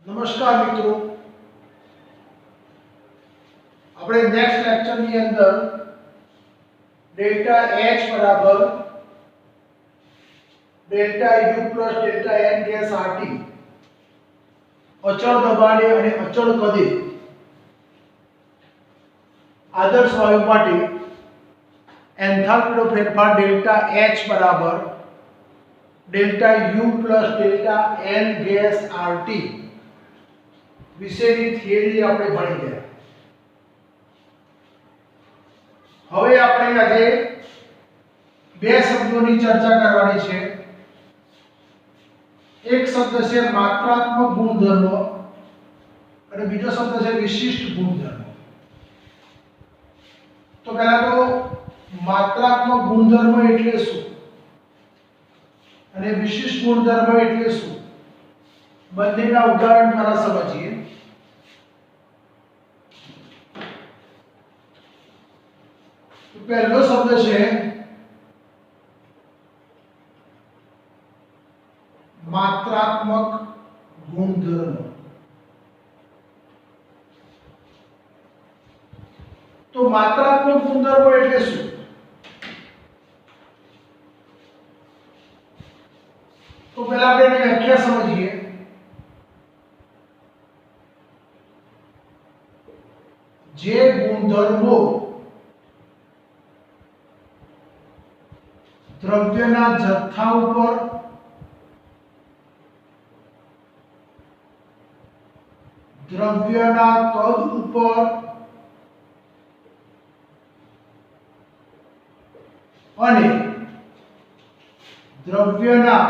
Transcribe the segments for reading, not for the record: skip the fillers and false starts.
નમસ્કાર મિત્રો, આપણે નેક્સ્ટ લેક્ચરની અંદર ડેલ્ટા H બરાબર delta U plus delta N gas RT અચળ દબાણે અને અચળ કદે આદર્શ વાયુ માટે એન્થાલ્પીનો ફેરફાર ડેલ્ટા H બરાબર delta U plus delta N gas RT વિશેની થિયરી આપણે ભણી ગયા. હવે આપણે આજે બે શબ્દોની ચર્ચા કરવાની છે. એક શબ્દ છે માત્રાત્મક ગુણધર્મ અને બીજો શબ્દ છે વિશિષ્ટ ગુણધર્મ. તો પહેલા તો માત્રાત્મક ગુણધર્મ એટલે શું અને વિશિષ્ટ ગુણધર્મ એટલે શું, બંનેના ઉદાહરણ દ્વારા સમજીએ. પહેલો શબ્દ છે માત્રાત્મક ગુણધર્મ. તો માત્રાત્મક ગુણધર્મ એટલે શું? તો પહેલા આપણે એની વ્યાખ્યા સમજીએ. જે ગુણધર્મો દ્રવ્યના જથ્થા ઉપર દ્રવ્યના કદ ઉપર અને દ્રવ્યના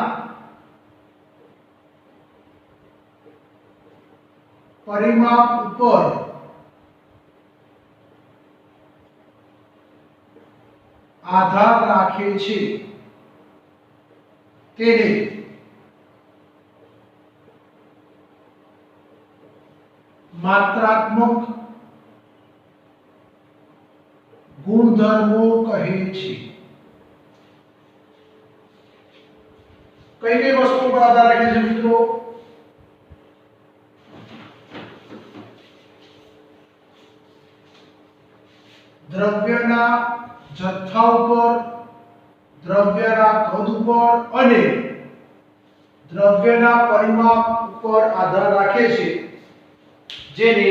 પરિમાપ ઉપર આધાર રાખે છે તેને માત્રાત્મક ગુણધર્મો કહે છે. કઈ કઈ વસ્તુઓ પર આધાર રાખે છે મિત્રો? દ્રવ્યના જથ્થા ઉપર, દ્રવ્યના કદ ઉપર અને દ્રવ્યના પરિમાપ ઉપર આધાર રાખે છે, જેને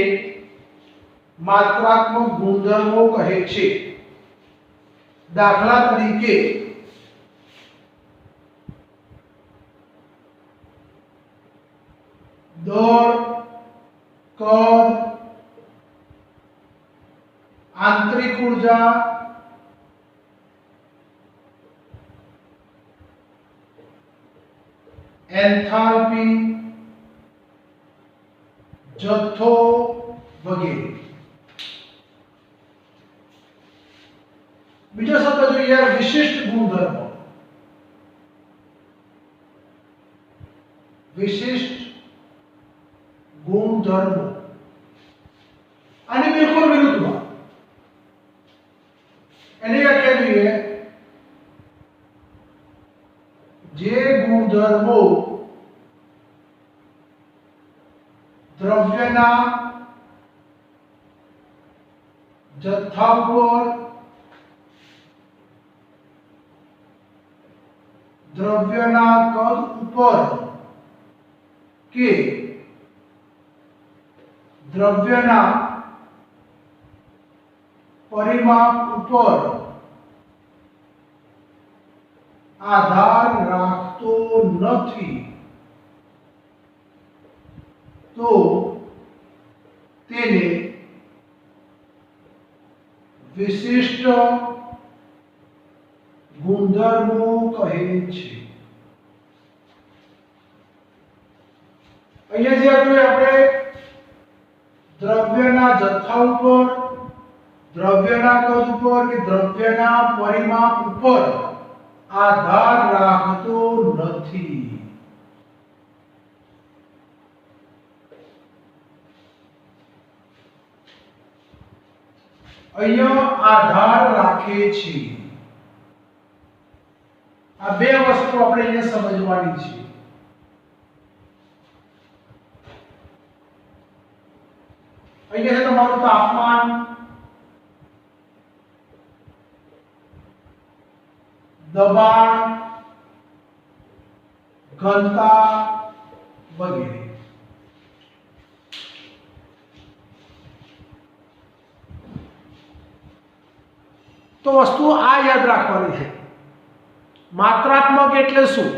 માત્રાત્મક ગુણધર્મો કહે છે. દાખલા તરીકે દળ, કદ, આંતરિક ઊર્જા, એન્થાલ્પી, જથ્થો વગેરે. બીજો શબ્દ જોઈએ વિશિષ્ટ ગુણધર્મો. વિશિષ્ટ ગુણધર્મો આની બિલકુલ વિરુદ્ધમાં એની વ્યાખ્યા જોઈએ. જે ગુણધર્મો દ્રવ્યના જથ્થા ઉપર, દ્રવ્યના કદ ઉપર કે દ્રવ્યના પરિમાપ ઉપર આધાર રાખતો નથી, તો તેને વિશિષ્ટ ગુણધર્મો કહે છે. અહીંયા જે આપણે દ્રવ્યના જથ્થા ઉપર, દ્રવ્યના કદ ઉપર કે દ્રવ્યના પરિમાપ ઉપર આધાર રાખતો નથી. અહીંયા આધાર રાખે છે. આ બે વસ્તુ આપણે અહીંયા સમજવાની છે. અહીંયા છે તમારું તાપમાન, દબાણ, ઘનતા વગેરે. તો વસ્તુ આ યાદ રાખવાની છે. માત્રાત્મક એટલે શું?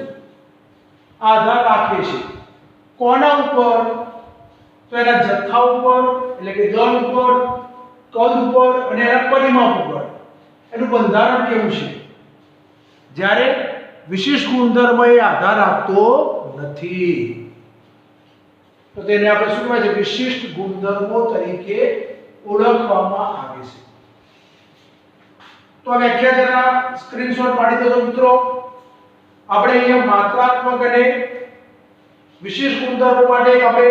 આધાર રાખે છે કોના ઉપર? તો એના જથ્થા ઉપર, એટલે કે દળ ઉપર, કદ ઉપર અને એના પરિમાપ ઉપર. એનું બંધારણ કેવું છે? જ્યારે વિશેષ ગુણધર્મ એ આધાર આપતો નથી તો તેને આપણે શું કહેવાય છે? વિશિષ્ટ ગુણધર્મો તરીકે ઓળખવામાં આવે છે. તો આ વ્યાખ્યા જરા સ્ક્રીનશોટ પાડી દેજો મિત્રો. આપણે અહીંયા માત્રાત્મક અને વિશેષ ગુણધર્મો માટે આપણે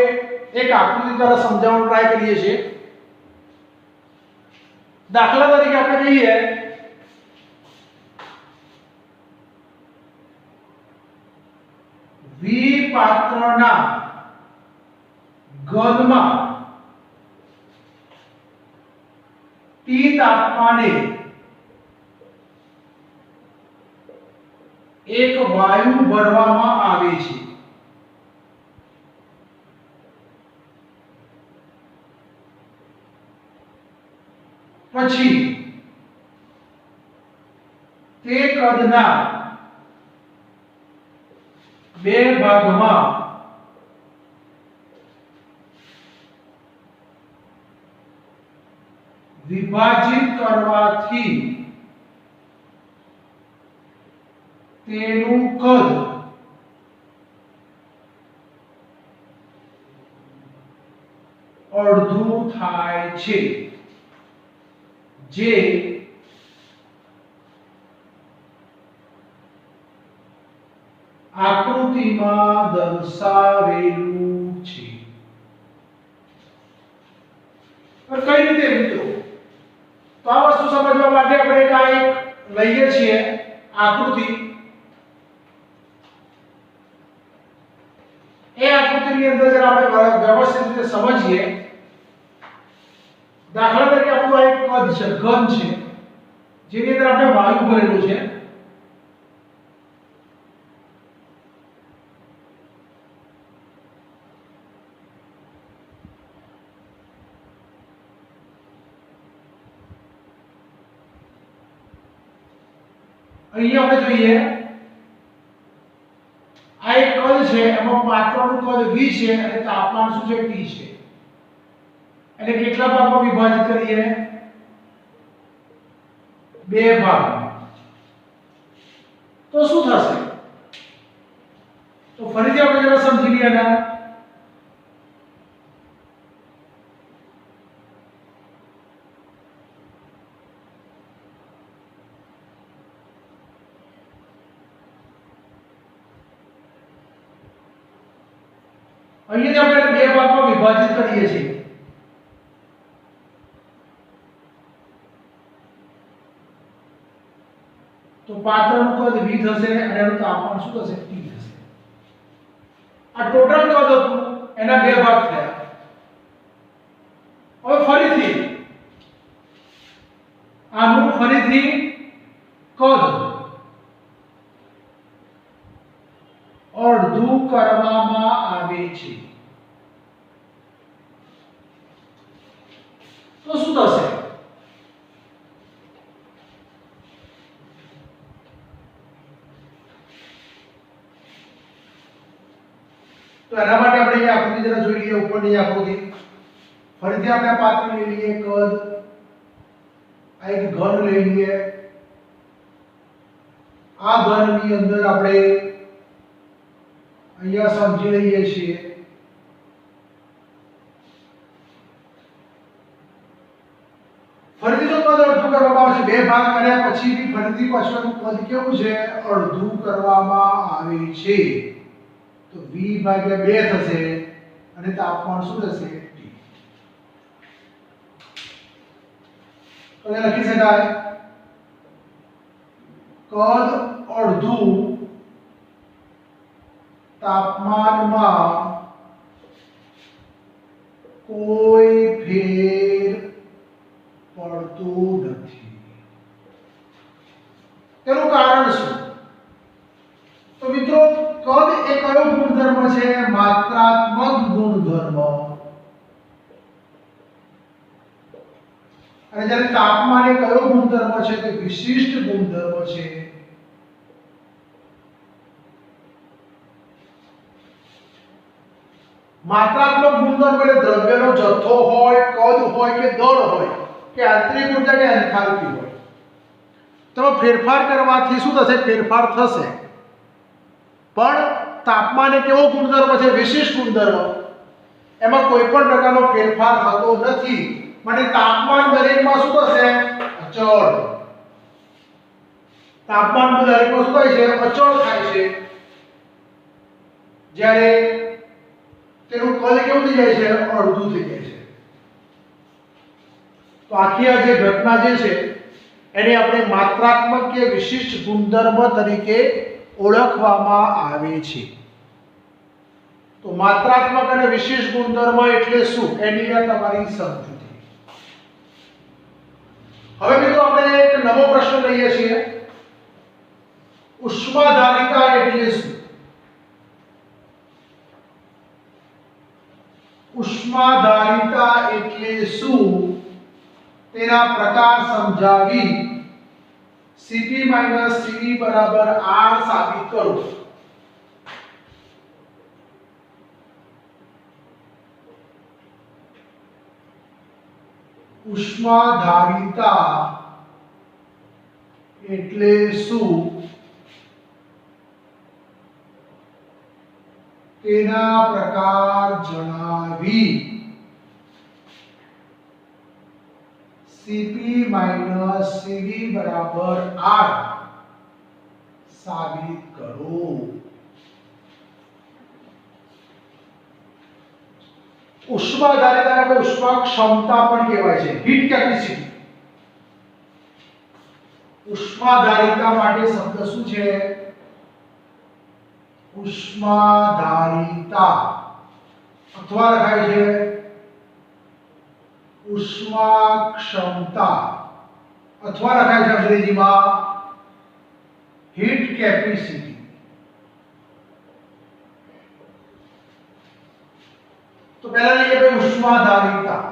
એક આકૃતિ દ્વારા સમજાવવાનો ટ્રાય કરીએ છીએ. દાખલા તરીકે આપણે કહીએ V પાત્રના ઘનમાં T તાપમાને એક વાયુ ભરવામાં આવે છે. પછી તે કદના બે ભાગમાં વિભાજિત કરવાથી તેનું કદ અડધું થાય છે, જે આકૃતિમાં દર્શાવેલું છે. કઈ રીતે મિત્રો? તો આ વસ્તુ સમજવા માટે આપણે એક લઈએ છીએ આકૃતિ. એ આકૃતિની અંદર જરા આપણે વ્યવસ્થિત રીતે સમજીએ. દાખલા તરીકે આપણું આ એક કદ છે, ઘન છે, જેની અંદર આપણે વાયુ ભરેલું છે. અહીંયા આપણે જોઈએ આ એક કદ છે, એમાં પાત્રનું કદ V છે અને તાપમાન શું છે? T છે. એટલે કેટલા ભાગમાં વિભાજિત કરીએ? બે ભાગમાં. તો શું થશે? તો ફરીથી આપણે જરા સમજી લઈએ ના. અહીંયા આપણે બે ભાગમાં વિભાજિત કરીએ છીએ. તો પાત્રનું કદ V થશે અને એનું તાપમાન શું થશે? T થશે. આ ટોટલ કદ હતું, એના બે ભાગ થયા. હવે ફરીથી આનું ફરીથી કદ અડધું કરવામાં આવે છે. તો શું થશે? તો એના માટે આપણે અહીંયા આકૃતિ જરા જોઈ લઈએ. ઉપરની આકૃતિ ફરીથી આપણે આ પાત્ર લઈ લઈએ, કદ. આ એક ઘન લઈ લઈએ. આ ઘનની અંદર આપણે અહીંયા સમજી લઈએ છીએ ફરીથી જો કદ અડધું કરવામાં આવશે, બે ભાગ કર્યા પછી બી ફરીથી પાછળનું કદ કેવું છે? અડધું કરવામાં આવે છે. તો V ભાગ્યા 2 થશે અને તાપમાન શું થશે? T. તો એ લખી શકાય કદ અડધું તાપમાનમાં કોઈ ફેર પડતું નથી. તેનું કારણ શું? તો મિત્રો, કદ એ કયો ગુણધર્મ છે? માત્રાત્મક ગુણધર્મ. અને જ્યારે તાપમાન એ કયો ગુણધર્મ છે? તે વિશિષ્ટ ગુણધર્મ છે. માત્રાત્મક ગુણધર્મ એટલે દ્રવ્યનો જથ્થો હોય, કદ હોય કે દળ હોય કે આંતરિક ઉર્જા કે એન્થાલ્પી હોય. તો ફેરફાર કરવાથી શું થશે? ફેરફાર થશે. પણ તાપમાન એ કેવો ગુણધર્મ છે? વિશિષ્ટ ગુણધર્મ. એમાં કોઈ પણ પ્રકારનો ફેરફાર થતો નથી. માટે તાપમાન દરેકમાં શું થશે? અચળ. તાપમાન દરેકમાં શું થાય છે? અચળ થાય છે. જ્યારે તેનું કદ કેવું થઈ જાય છે? અડધું થઈ જાય છે. તો આખી આ જે ઘટના જે છે એને આપણે માત્રાત્મક કે વિશિષ્ટ ગુણધર્મ તરીકે ઓળખવામાં આવે છે. તો માત્રાત્મક અને વિશિષ્ટ ગુણધર્મ એટલે શું? એની આ તમારી સમજૂતી. હવે મિત્રો આપણે એક નવો પ્રશ્ન લઈએ છીએ. ઉષ્માધારિતા એટલે શું? ઉષ્માધારિતા એટલે શું તેના પ્રકાર સમજાવી Cp - Cv બરાબર R સાબિત કરો. ઉષ્માધારિતા એટલે શું તેના પ્રકાર જણાવી Cp - Cv બરાબર R સાબિત કરો. ઉષ્માધારિતાને આપણે ઉષ્મા ક્ષમતા પણ કહેવાય છે, હીટ કેપેસિટી. ઉષ્માધારિતા માટે શબ્દ શું છે? ઉષ્માધારિતા અથવા લખાય છે ઉષ્મા ક્ષમતા અથવા લખાય છે અંગ્રેજીમાં હીટ કેપેસિટી. તો પહેલા લઈએ ભાઈ ઉષ્માધારિતા.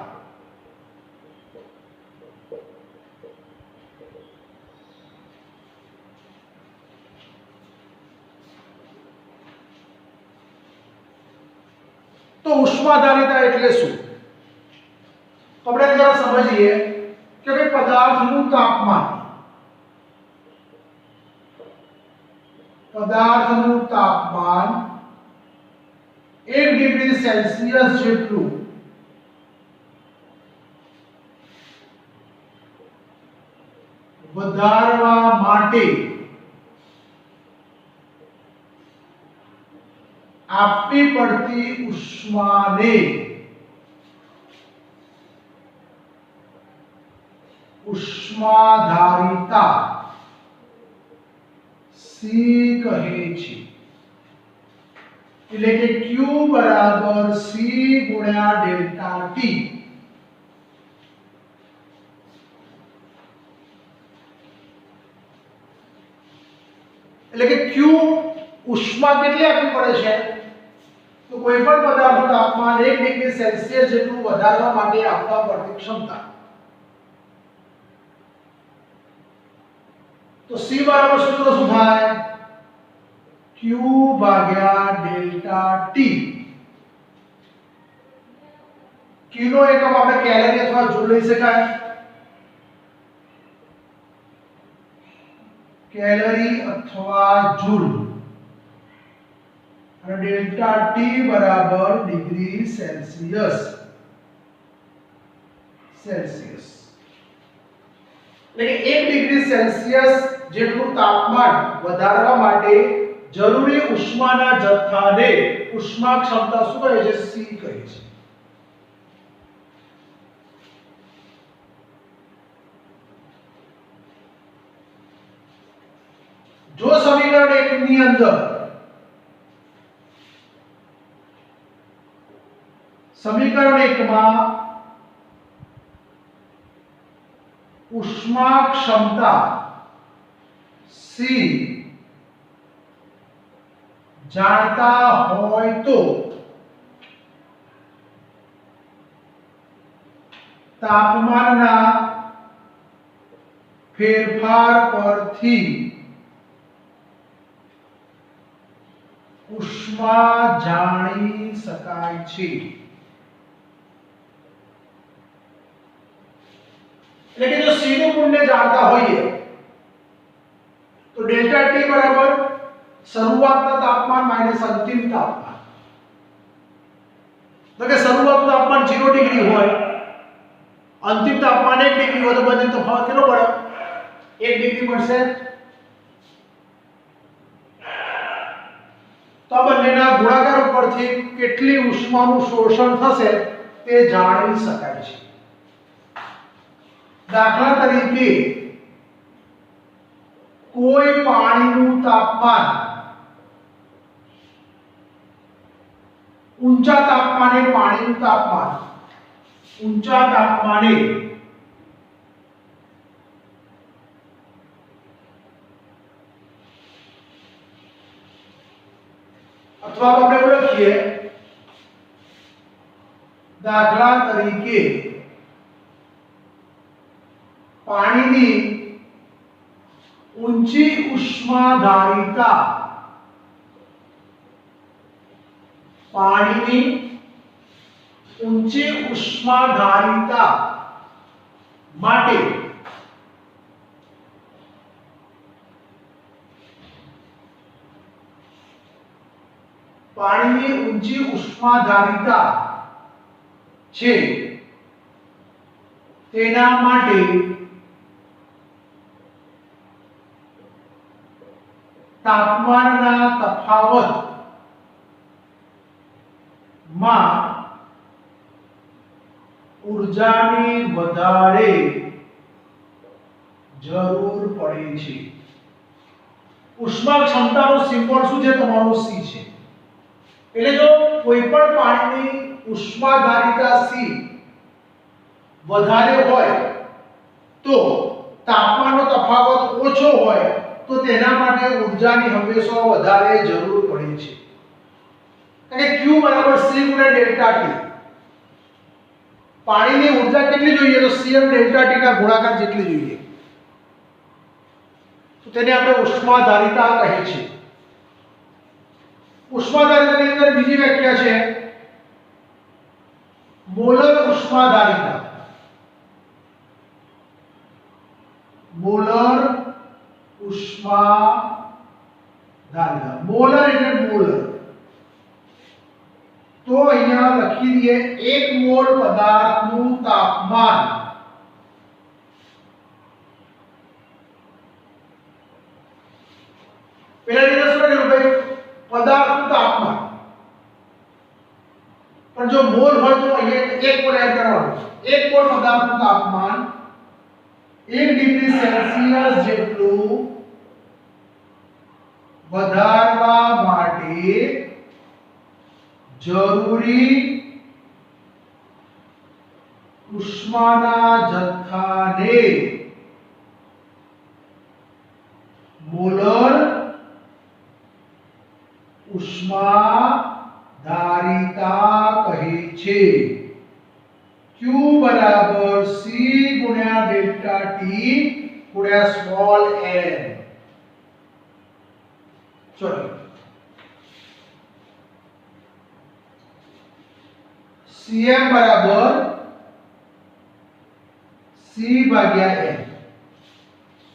તો ઉષ્માધારિતા એટલે શું? તો આપણે જરા સમજીએ કે ભાઈ પદાર્થનું તાપમાન, પદાર્થનું તાપમાન 1 ડિગ્રી સેલ્સિયસ જેટલું વધારવા માટે આપવી પડતી ઉષ્માને ઉષ્માધારિતા C કહે છે. એટલે કે Q બરાબર C ગુણ્યા ડેલ્ટા T. એટલે કે Q ઉષ્મા કેટલી આપવી પડે છે? તો કોઈ પણ પદાર્થનું તાપમાન 1 ડિગ્રી સેલ્સિયસ જેટલું વધારવા માટે આપવા પડતી ક્ષમતા. તો C બરાબર સૂત્ર શું થાય? Q ભાગ્યા ડેલ્ટા T. Q નો એકમ આપણે કેલરી અથવા જૂલ લઈ શકાય. કેલરી અથવા જૂલ. અને ડેલ્ટા T બરાબર ડિગ્રી સેલ્સિયસ. એટલે કે 1 ડિગ્રી સેલ્સિયસ જેટલું તાપમાન વધારવા માટે જરૂરી ઉષ્માના જથ્થાને ઉષ્મા ક્ષમતા શું કહે છે? C કહે છે. જો સમીકરણ 1 ની અંદર સમીકરણ 1 માં ઉષ્મા ક્ષમતા C જાણતા હોય તો તાપમાનના ફેરફાર પરથી ઉષ્મા જાણી શકાય છે। એટલે કે જો C નું મૂલ્ય જાણતા હોઈએ તો ડેલ્ટા T બરાબર શરૂઆતના તાપમાન માઈનસ અંતિમ તાપમાન। તો કે શરૂઆતનું તાપમાન 0 ડિગ્રી હોય, અંતિમ તાપમાન 1 ડિગ્રી હોય, તો બંને તફાવત કેટલો પડે? 1 ડિગ્રી મળશે। તો બંનેના ગુણાકાર ઉપરથી કેટલી ઉષ્માનું શોષણ થશે તે જાણી શકાય છે। દાખલા તરીકે કોઈ પાણીનું તાપમાન ઊંચા તાપમાને પાણીનું તાપમાન ઊંચા તાપમાને અથવા તો આપણે ઓળખીએ દાખલા તરીકે પાણીની ઊંચી ઉષ્માધારિતા પાણીની ઊંચી ઉષ્માધારિતા માટે પાણીની ઊંચી ઉષ્માધારિતા છે તેના માટે તાપમાનના તફાવત માં ઊર્જાની વધારે જરૂર પડે છે। ઉષ્મા ક્ષમતાનો સિમ્બોલ શું છે? તમારો C છે। એટલે જો કોઈ પણ પાણીની ઉષ્માધારિતા C વધારે હોય તો તાપમાનનો તફાવત ઓછો હોય તો તેના માટે ઊર્જાની હંમેશા વધારે જરૂર પડે છે। અને Q બરાબર C ગુણ્યા ડેલ્ટા T। પાણીની ઊર્જા કેટલી જોઈએ? તો C અને ડેલ્ટા T ના ગુણાકાર જેટલી જોઈએ। તો તેને આપણે ઉષ્માધારિતા કહે છે। ઉષ્માધારિતાની અંદર બીજી વ્યાખ્યા છે મોલર ઉષ્માધારિતા। મોલર ઉષ્માધારિતા, મોલર એટલે મોલર। तो અહીંયા લખી દઈએ 1 મોલ પદાર્થનું તાપમાન પહેલા એને શું લખેલું ભાઈ? પદાર્થનું તાપમાન। પણ જો મોલ હોય તો અહીંયા 1 મોલ એડ કરવાનું। 1 મોલ પદાર્થનું તાપમાન 1 ડિગ્રી સેલ્સિયસ જેટલું વધારવા માટે જરૂરી ઉષ્માના જથ્થાને મોલર ઉષ્માધારિતા કહે છે। Q બરાબર C ગુણ્યા ડેલ્ટા T ગુણ્યા સ્મોલ n। ચલો Cm बराबर C भाग्या n।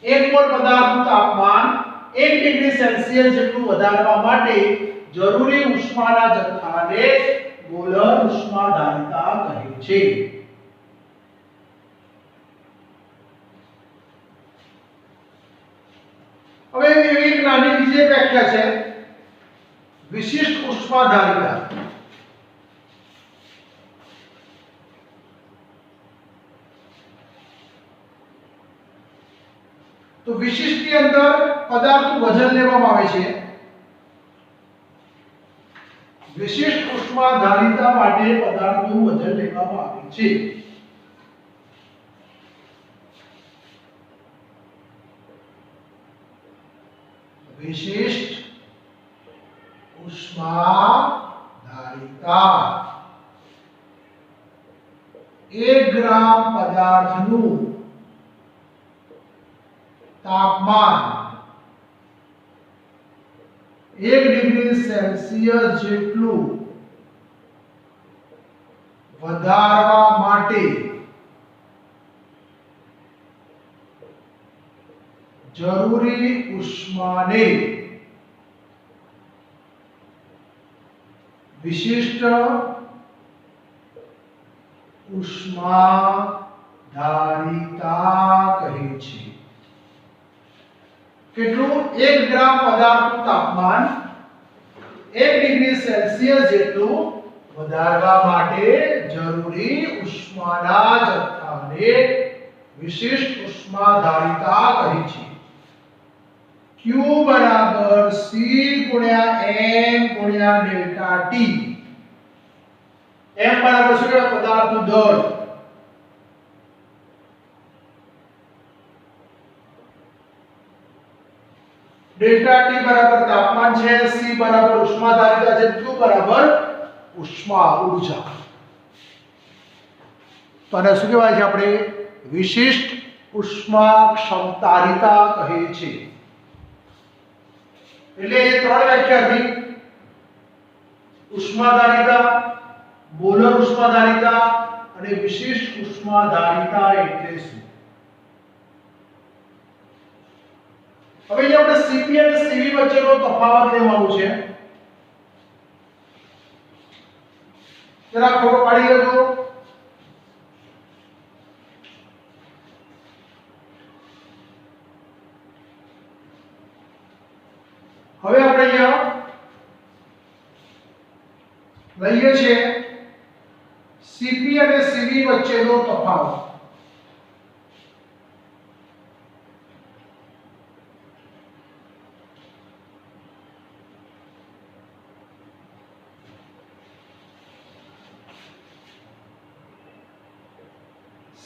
1 मोल पदार्थનું તાપમાન 1 ડિગ્રી સેલ્સિયસ જેટલું વધારવા માટે જરૂરી ઉષ્માના જથ્થાને મોલર ઉષ્માધારિતા કહે છે। હવે એક નાની બીજી વ્યાખ્યા છે વિશિષ્ટ ઉષ્માધારિતા। तो विशिष्ट के अंदर पदार्थ वजन लेવામાં આવે છે। વિશિષ્ટ ઉષ્માધારિતા માટે પદાર્થનું વજન લેવામાં આવે છે. વિશિષ્ટ ઉષ્માધારિતા 1 ગ્રામ પદાર્થનું તાપમાન 1 ડિગ્રી સેલ્સિયસ જેટલું વધારવા માટે જરૂરી ઉષ્માને વિશિષ્ટ ઉષ્માધારિતા કહે છે. કેટલું? 1 ગ્રામ પદાર્થનું તાપમાન 1 ડિગ્રી સેલ્સિયસ જેટલું વધારવા માટે જરૂરી ઉષ્માના જથ્થાને વિશિષ્ટ ઉષ્માધારિતા કહે છે. Q બરાબર C ગુણ્યા m ગુણ્યા ડેલ્ટા T. m બરાબર શું કહેવાય? પદાર્થનું દળ. ડેલ્ટા T બરાબર તાપમાન છે, C બરાબર ઉષ્માધારિતા છે, Q બરાબર ઉષ્મા ઊર્જા. તો આને શું કહેવાય છે? આપણે વિશિષ્ટ ઉષ્મા ક્ષમતારિતા કહે છે. એટલે એ ત્રણ વ્યાખ્યા હતી: ઉષ્માધારિતા, મોલર ઉષ્માધારિતા અને વિશિષ્ટ ઉષ્માધારિતા એટલે શું? હવે જે આપણે Cp અને Cv વચ્ચેનો તફાવત લેવાનો છે, જરા ખબર પાડી લેજો. હવે આપણે અહીંયા લઈએ છીએ Cp અને Cv વચ્ચેનો તફાવત.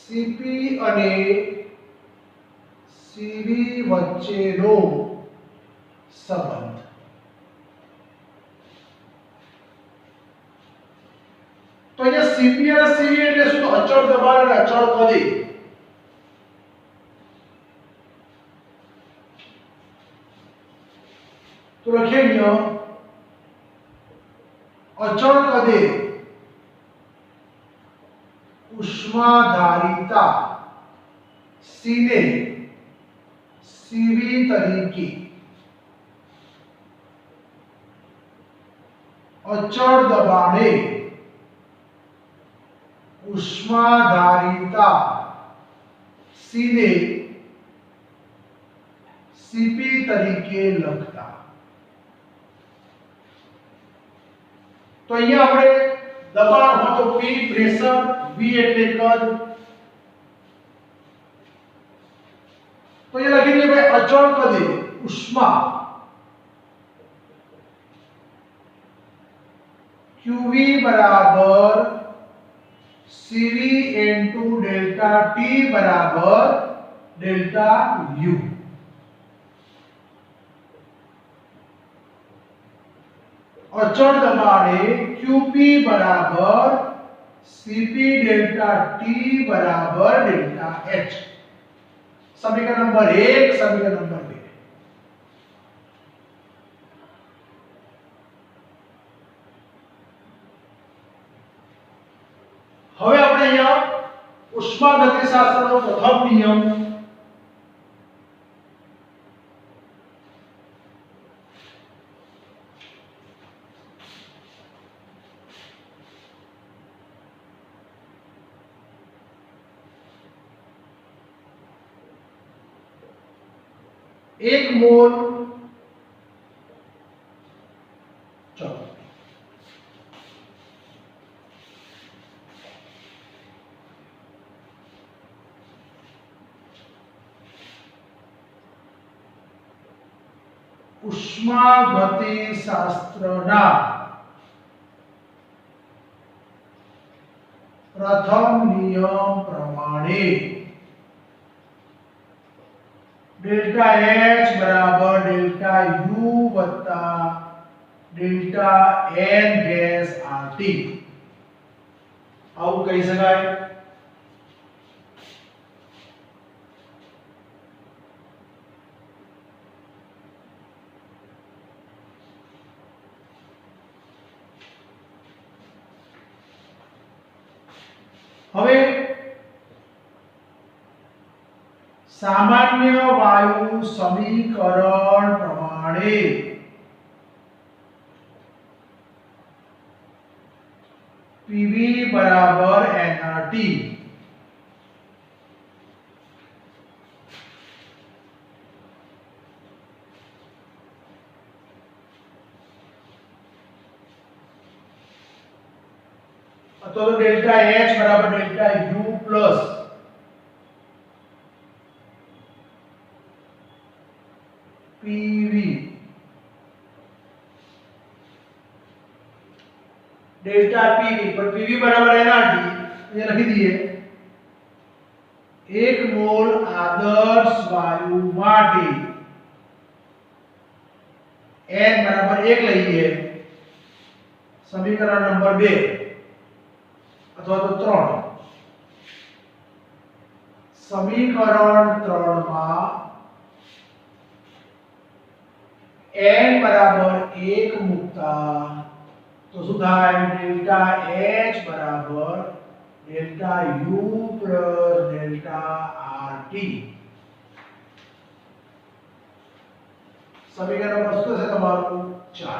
Cp અને Cv વચ્ચેનો સંબંધ. તો અહીંયા Cp અને Cv એટલે શું? તો અચળ દબાણ અને અચળ કદે. તો લખીએ અહીંયા અચળ કદે ઉષ્માધારિતા C ને Cv તરીકે, અચળ દબાણે ઉષ્માધારિતા C ને Cp તરીકે લખતા. તો અહીંયા આપણે દબાણ હોય તો P પ્રેશર, V એટલે કદ. તો એ લખી દઈએ ભાઈ અચળ કદે ઉષ્મા QV બરાબર CV into ડેલ્ટા T બરાબર ડેલ્ટા U. અચળ દબાણે QP બરાબર CP ડેલ્ટા T બરાબર ડેલ્ટા H. સમીકરણ નંબર 1, સમીકરણ નંબર 2. હવે આપણે અહીંયા ઉષ્માગતિશાસ્ત્રનો પ્રથમ નિયમ एक मोल चलो ઉષ્માગતિશાસ્ત્રના પ્રથમ નિયમ પ્રમાણે ડેલ્ટા H બરાબર ડેલ્ટા U વત્તા ડેલ્ટા N ગેસ RT આવું કહી શકાય. હવે સામાન્ય વાયુ સમીકરણ પ્રમાણે PV બરાબર nRT तो डेल्टा H बराबर delta U plus PV delta PV पर PV बराबर nRT ये लिख दिए 1 मोल आदर्श वायु माटे n बराबर 1 લઈએ समीकरण नंबर 2 अथवा तो 3 समीकरण 3 માં n बराबर 1 મૂકતા तो શું થાય डेल्टा H बराबर delta U plus delta RT समीकरण नंबर શું થશે તમારું 4.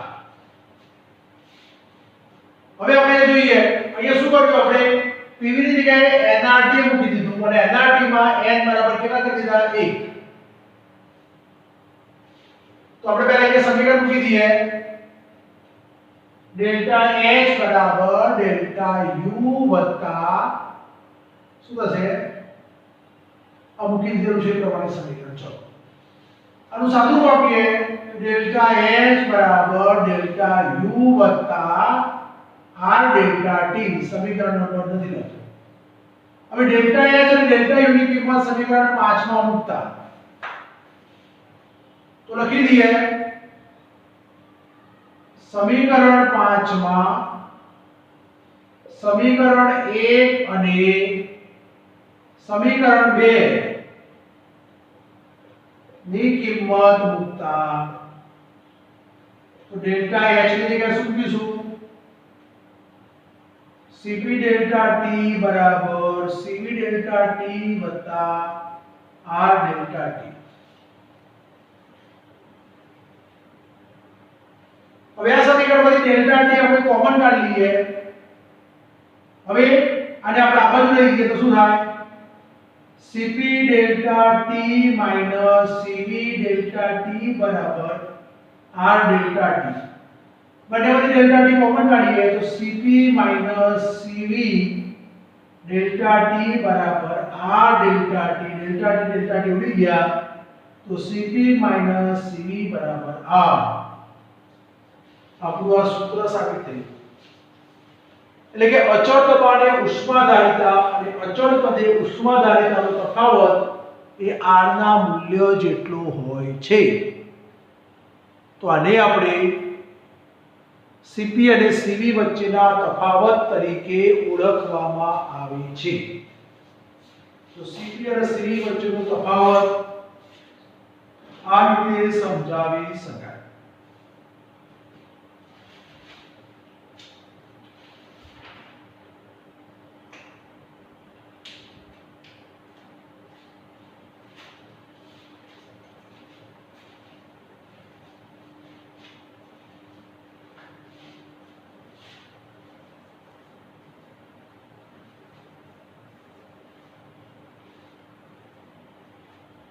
હવે આપણે જોઈએ અહીંયા શું કર્યું આપણે PV ની જગ્યાએ nRT મૂકી દીધું અને nRT માં n બરાબર કેટલા કરી દીધા 1. તો આપણે પહેલા અહીંયા સમીકરણ મૂકી દઈએ डेल्टा H बराबर डेल्टा U वत्ता શું થશે આ મૂકી દીધું છે પ્રમાણે સમીકરણ. ચલો આનું સાદું રૂપ આપીએ डेल्टा H बराबर डेल्टा U वत्ता R डेल्टा T समीकरण नंबर નથી લખતો. હવે डेल्टा H અને डेल्टा U ની કિંમત સમીકરણ 5 માં મૂકતા તો લખી દઈએ समीकरण 5 માં समीकरण 1 અને समीकरण 2 ની કિંમત મૂકતા તો डेल्टा H ની જગ્યાએ શું મૂકીશું Cp डेल्टा T बराबर Cv डेल्टा T वत्ता R डेल्टा T. હવે આ સમીકરણમાંથી ડેલ્ટા T આપણે કોમન કાઢી લઈએ. હવે આને આપણે આ બાજુ લઈ જઈએ તો શું થાય Cp delta T Cv delta T बराबर R डेल्टा T. બંનેમાંથી ડેલ્ટા T કોમન કાઢીએ તો Cp Cv डेल्टा T बराबर R delta T. Delta T उड़ी गया तो Cp Cv बराबर R. આપણું આ સૂત્ર સાબિત થયું. એટલે કે અચળ દબાણે ઉષ્માધારિતા અને અચળ પદે ઉષ્માધારિતાનો તફાવત એ R ના મૂલ્ય જેટલો હોય છે. તો આને આપણે Cp અને Cv વચ્ચેના તફાવત તરીકે ઓળખવામાં આવે છે. તો Cp અને Cv વચ્ચેનો તફાવત આ રીતે સમજાવી શકાય.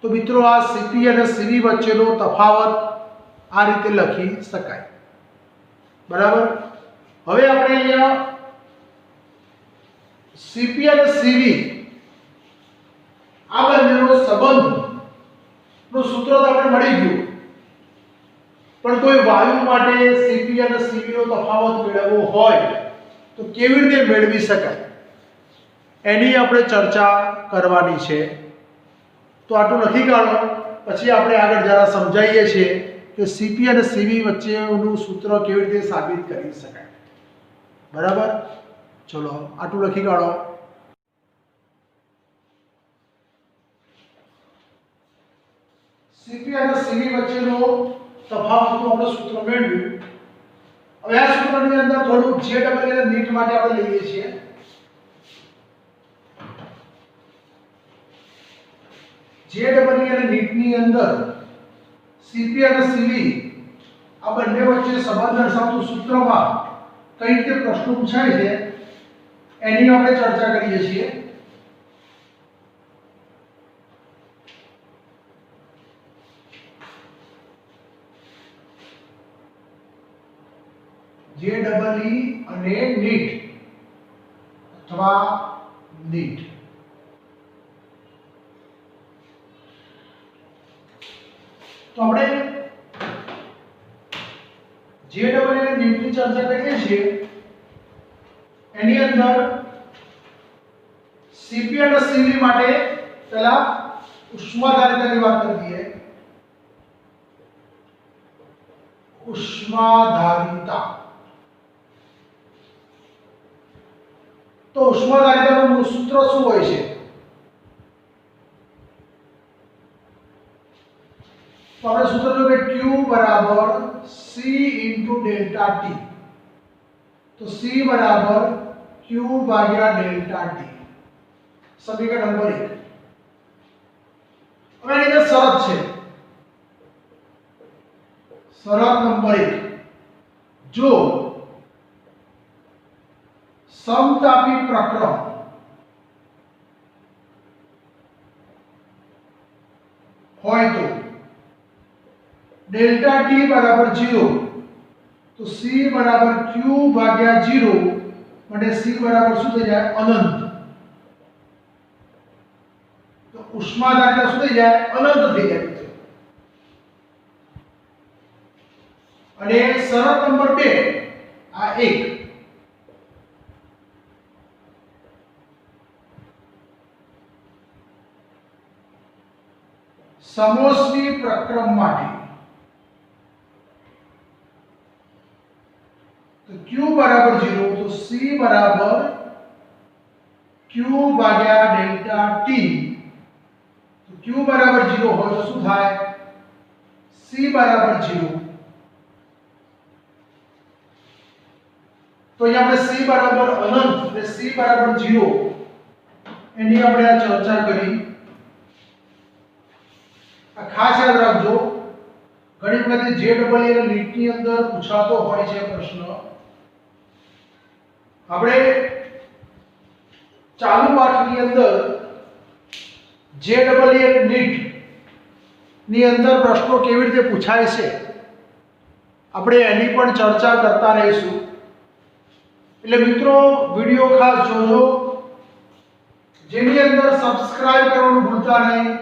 तो मित्रों आ Cp અને Cv વચ્ચેનો તફાવત આ રીતે લખી શકાય. બરાબર. હવે આપણે અહીંયા Cp અને Cv આ બંનેનો સંબંધનો સૂત્ર તો આપણે મળી ગયું. પણ કોઈ વાયુ માટે Cp અને Cv નો તફાવત મેળવવો હોય તો કેવી રીતે મેળવી શકાય એની આપણે ચર્ચા કરવાની છે. તો આટલું લખી કાઢો, પછી આપણે આગળ જરા સમજાવીએ છીએ કે સીપી અને સીવી વચ્ચેનું સૂત્ર કેવી રીતે સાબિત કરી શકાય. બરાબર, ચલો આટલું લખી કાઢો. સીપી અને સીવી વચ્ચેનો તફાવતનું આપણે સૂત્ર મેળવ્યું. હવે આ સૂત્રની અંદર થોડું જે ડબલ અને નીટ માટે આપણે લઈએ છીએ. જે ડબલ અને નીટની અંદર સીપી અને સીવી આ બંને વચ્ચે સંબંધ દર્શાવતું સૂત્રમાં કઈ રીતે પ્રશ્નો પૂછાય છે એની આપણે ચર્ચા કરીએ છીએ. જે ડબલ ઈ અને નીટ અથવા નીટ. તો આપણે જે ડબલ અને નીટની ચર્ચા કરીએ છીએ એની અંદર સીપી અને સીવી માટે પહેલા ઉષ્માધારિતાની વાત કરી દઈએ. ઉષ્માધારિતા. તો ઉષ્માધારિતાનું મૂળ સૂત્ર શું હોય છે? તો આપણે સૂત્ર જોયું કે Q બરાબર C * ડેલ્ટા T. તો C બરાબર Q ભાગ્યા ડેલ્ટા T. સમીકરણ નંબર 1. હવે એની અંદર શરત છે. શરત નંબર 1, જો સમતાપી પ્રકરણ હોય તો ડેલ્ટા T બરાબર 0, તો C બરાબર Q ભાગ્યા 0 માટે C બરાબર શું થઈ જાય? અનંત. તો ઉષ્માધારિતા શું થઈ જાય? અનંત થઈ જાય. અને શરત નંબર 2, આ 1, સમોષ્મી પ્રક્રમ માટે તો Q બરાબર 0, તો C બરાબર Q ભાગ્યા ડેલ્ટા T. તો Q બરાબર 0 હોય તો શું થાય? C બરાબર 0. તો અહીંયા આપણે C બરાબર અનંત અને C બરાબર 0 એની આપણે આ ચર્ચા કરી. આ ખાસ યાદ રાખજો, ઘણી વખત જે ડબલ અને નીટની અંદર પૂછાતો હોય છે પ્રશ્ન. આપણે ચાલુ પાઠની અંદર જે ડબલ અને નીટ ની અંદર પ્રશ્નો કેવી રીતે પૂછાય છે આપણે એની પણ ચર્ચા કરતા રહીશું. એટલે મિત્રો વિડિયો ખાસ જોજો, જેની અંદર સબસ્ક્રાઇબ કરવાનું ભૂલતા નહીં.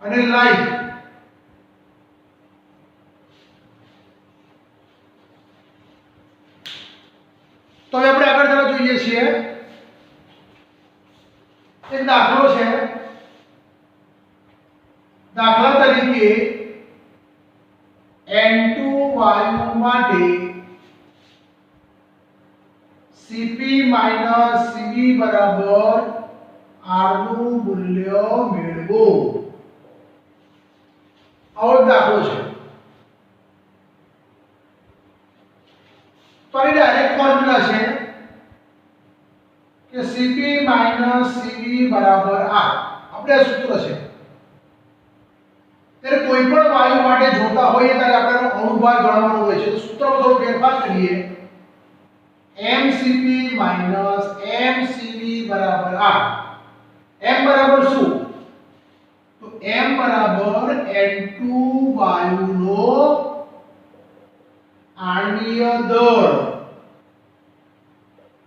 અને લાઈક. તો હવે આપણે આગળ જરા જોઈએ છીએ. એક દાખલો છે. દાખલા તરીકે N2 વાયુ માટે Cp - Cv બરાબર R નું મૂલ્ય મેળવો. આવો દાખલો છે. તો આની ડાયરેક્ટ ફોર્મ્યુલા છે કે Cp - Cv બરાબર R. આપણે આ સૂત્ર છે. ત્યારે કોઈ પણ વાયુ માટે જોતા હોઈએ ત્યારે આપણે અણુભાર ગણવાનો હોય છે. તો સૂત્રમાં થોડો ફેરફાર કરીએ. mCp - mCv બરાબર R. m બરાબર શું? તો m બરાબર N2 વાયુનો આણ્વીય દળ.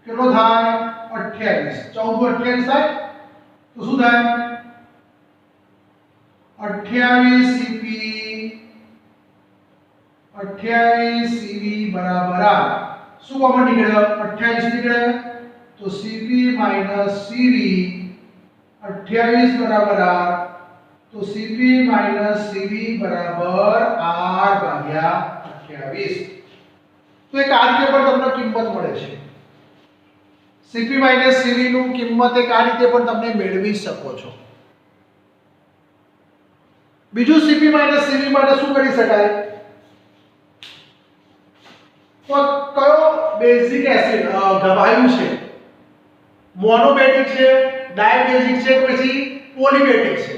કેટલો થાય? 28. 14 28 થાય તો શું થાય? 28 Cp 28 Cv બરાબર R. શું કોમન નીકળ્યો 28 નીકળ્યો તો CP CV 28 બરાબર R તો CP CV બરાબર R ભાગ્યા 28 તો એક આ રીતે પણ તમને કિંમત મળે છે CP CV નું કિંમત એક આ રીતે પણ તમે મેળવી શકો છો બીજું CP CV માટે શું કરી શકાય તો કયો બેઝિક એસિડ વાયુ છે મોનોબેઝિક છે ડાયબેઝિક છે કે પછી પોલીબેઝિક છે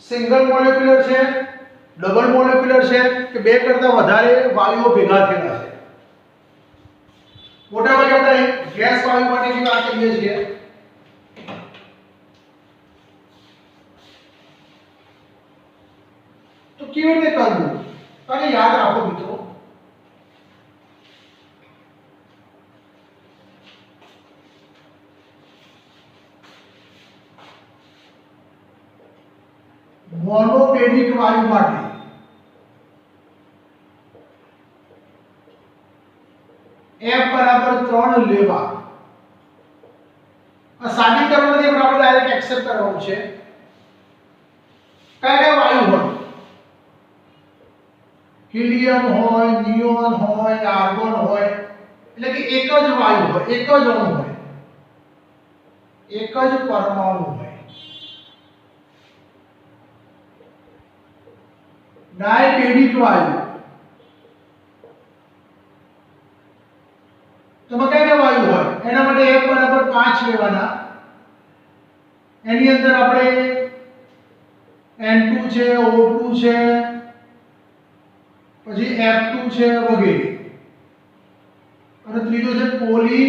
સિંગલ મોલેક્યુલર છે ડબલ મોલેક્યુલર છે કે બે કરતા વધારે વાયુઓ ભેગા થયેલા છે મોટા ભાગે આપણે ગેસ વાયુ માટેની વાત કરીએ છીએ તો કેવી રીતે કરવું અને યાદ રાખો મિત્રો મોનોબેઝિક વાયુ માટે F બરાબર 3 લેવા આ સાદીકરણ નથી પણ આપણે ડાયરેક્ટ એક્સેપ્ટ કરવાનું છે કયા વાયુ હોય હિલિયમ હોય નિયોન હોય આર્ગોન હોય એટલે કે એક જ વાયુ હોય એક જ અણુ હોય એક જ પરમાણુ હોય ડાયબેઝિક વાયુ તો કયા વાયુ હોય એના માટે F બરાબર 5 લેવાના એની અંદર આપણે N2 છે O2 છે પછી F2 છે વગેરે અને ત્રીજો છે પોલી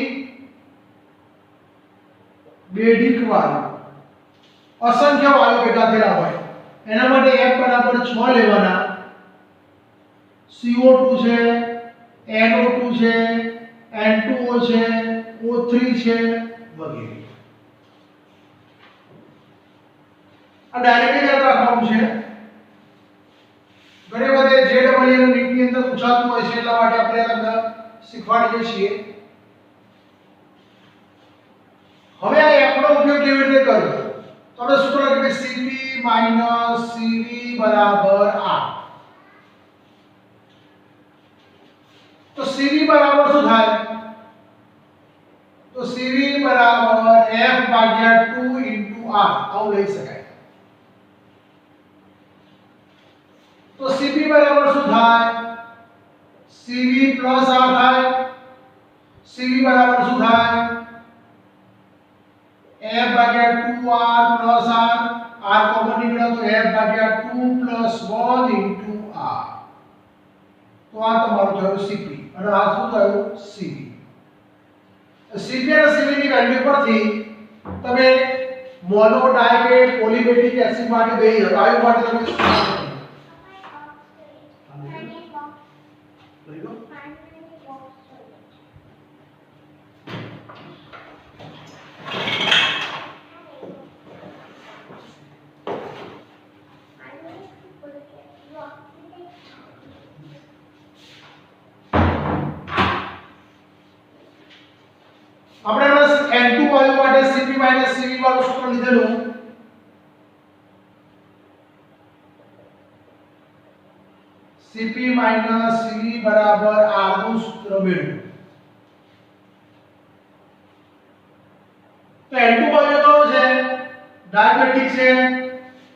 બેઝિક વાયુ અસંખ્ય વાયુ ભેગા થયેલા હોય એના માટે F બરાબર 6 લેવાના CO2 છે NO2 છે N2O છે O3 છે વગેરે આ ડાયરેક્ટ યાદ રાખવાનું છે ઘણી વખતે JEE અને NEET ની અંદર પૂછાતું હોય છે એટલા માટે આપણે તમને શીખવાડીએ છીએ હવે આ F નો ઉપયોગ કેવી રીતે કરવો તો આપણે સૂત્ર લખીએ CP CV બરાબર R તો CV બરાબર શું થાય તો CV બરાબર F ભાગ્યા 2 R આવું લઈ શકાય તો CP બરાબર શું થાય CV R થાય CV બરાબર શું થાય F ભાગ્યા 2R R કોમન નીકળ્યો તો F ભાગ્યા 2 1 R તો આ તમારું થયું CP અને આ શું થયું CV CP અને CV ની વેલ્યુ પરથી તમે મોનો ડાયબેટ પોલીબેઝિક એસિડ માટે બે વાયુ માટે તમે આપણે N2 વાયુ માટે CP CV વાળું સૂત્ર લીધેલું CP CV બરાબર R નું સૂત્ર મેળવ્યું તો N2 વાયુ કયો છે ડાયાબેટિક છે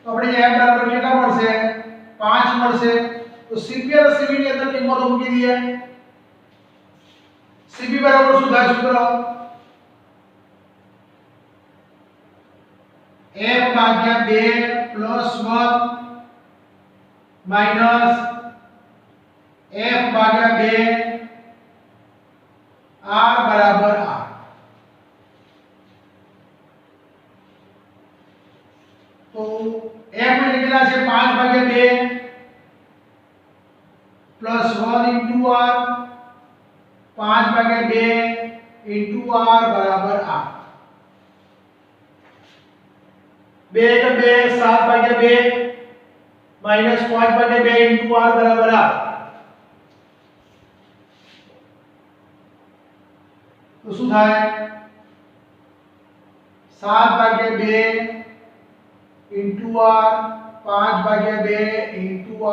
તો આપણે F બરાબર કેટલા મળશે 5 મળશે તો CP અને CV ની અંદર કિંમતો મૂકી દઈએ CP બરાબર શું થાય સૂત્ર F ભાગ્યા 2 1 માઈનસ F ભાગ્યા 2 R બરાબર R તો F નીકળ્યા છે 5 ભાગ્યા 2 1 R 5 ભાગ્યા 2 R બરાબર R 2 કે 2 7 ભાગ્યા 2 માઈનસ 5 ભાગ્યા 2 R બરાબર R તો શું થાય 7/2 * r 5/2 *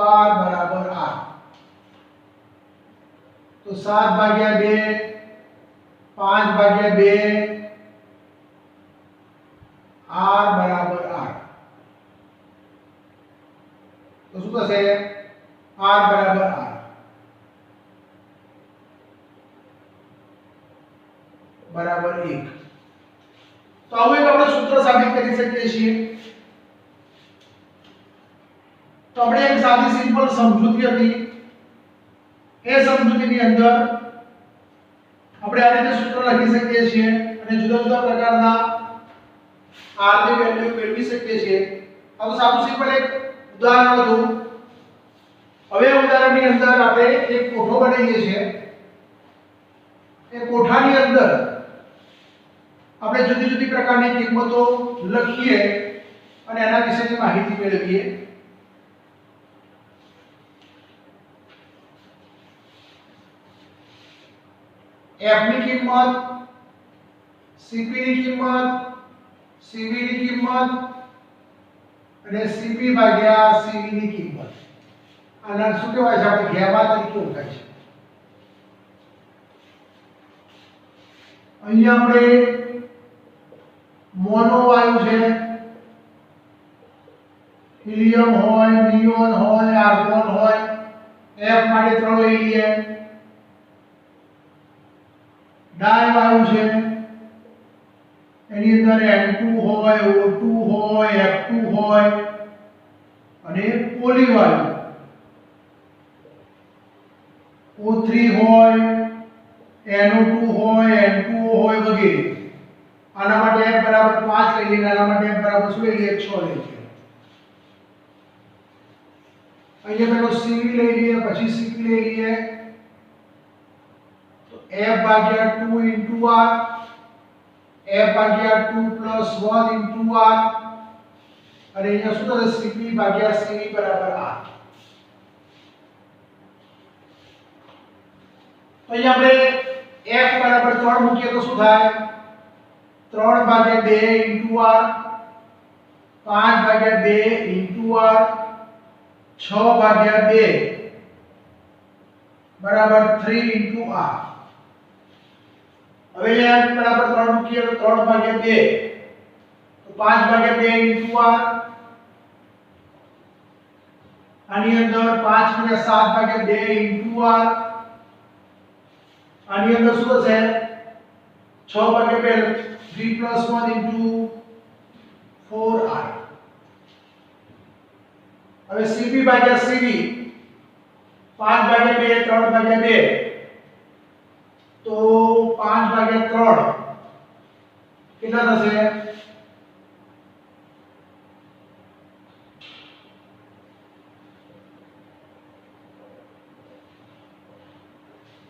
r બરાબર r. તો 7/2 5/2 r બરાબર r. તો શું થશે r બરાબર r બરાબર 1. તો આવું એક આપણે સૂત્ર સાબિત કરી શકીએ છીએ. તો આપણે એક સાદી સિમ્પલ સમજૂતી હતી. એ સમજૂતીની અંદર આપણે આ રીતે સૂત્ર લખી શકીએ છીએ અને જુદા જુદા પ્રકારના r ની વેલ્યુ મેળવી શકીએ છીએ. આ તો સાદું સિમ્પલ એક ઉદાહરણ હતું. હવે ઉદાહરણની અંદર આપણે એક કોઠો બનાવીએ છીએ. એ કોઠાની અંદર આપણે જુદી જુદી પ્રકારની કિંમતો લખીએ અને એના વિશેની માહિતી મેળવીએ. f ની કિંમત, cp ની કિંમત, cv ની કિંમત અને cp ભાગ્યા cv ની કિંમત. આના શું કહેવાય છે? આપણે ગેમા તરીકે ઓળખાય છે. અહીંયા આપણે મોનો વાયુ છે, હિલિયમ હોય, નિયોન હોય, આર્ગોન હોય. f માટે 3 લઈ લઈએ. ડાય વાયુ છે, એની અંદર N2 હોય, O2 હોય, F2 હોય અને પોલી વાયુ O3 હોય, NO2 હોય, N2O હોય વગેરે. આના માટે f બરાબર 5 લઈ લઈએ. આના માટે f બરાબર શું લઈ લઈએ? 6 લઈ લઈએ. અહીંયા પેલો Cv લઈ લઈએ, પછી Cp લઈ લઈએ. તો f ભાગ્યા 2 * r, f ભાગ્યા 2 + 1 * r અને અહીંયા શું થશે? Cp ભાગ્યા Cv બરાબર r. તો અહીંયા આપણે f બરાબર 3 મૂકીએ તો શું થાય? 3/2 * r, 5/2 * r, 6/2 બરાબર 3 * r. હવે અહીંયા બરાબર 3 મૂકીએ તો 3/2 તો 5/2 * r. આની અંદર 5 * 7/2 * r. આની અંદર શું થશે? 6/2 3 + 1 * 4r. હવે Cp ભાગ્યા Cv 5/2 3/2 તો 5/3 કેટલા થશે?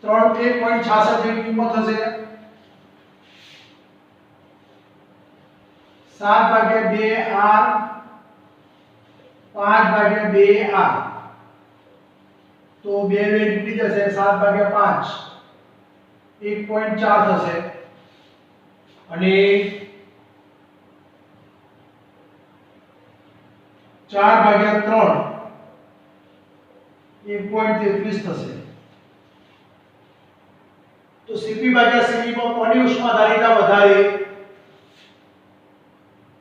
1.66 જેવી કિંમત થશે. 7/2 r 5/2 r તો 2 નીકળી જશે. 7/5 1.4 થશે અને 4/3 1.33 થશે. તો Cp ભાગ્યા Cv માં કોની ઉષ્માધારિતા વધારે?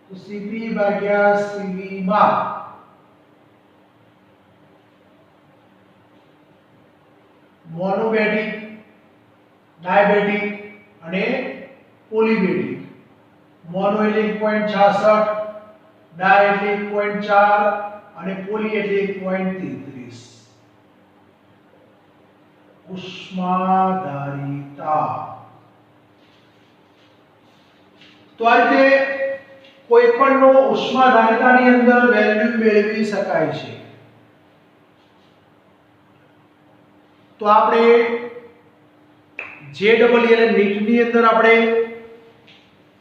તો Cp ભાગ્યા Cv માં મોનોબેટિક, ડાયબેટિક અને પોલીબેટિક. મોનો એટલે 1.66, ડાય એટલે 1.4 અને પોલી એટલે 1.33. ઉષ્માધારિતા. તો આ રીતે કોઈ પણનો ઉષ્માધારિતાની અંદર વેલ્યુ મેળવી શકાય છે. તો આપણે JEE અને NEET ની અંદર આપણે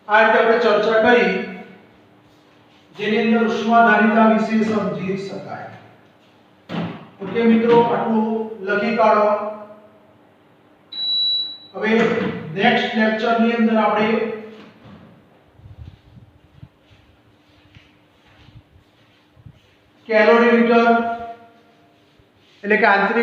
આ રીતે આપણે ચર્ચા કરી જેની અંદર ઉષ્માધારિતા વિશે સમજી શકાય. ઓકે મિત્રો, આટલું લખી કાઢો. હવે નેક્સ્ટ લેક્ચરની અંદર આપણે કેલોરીમીટર એટલે કે આંતરિક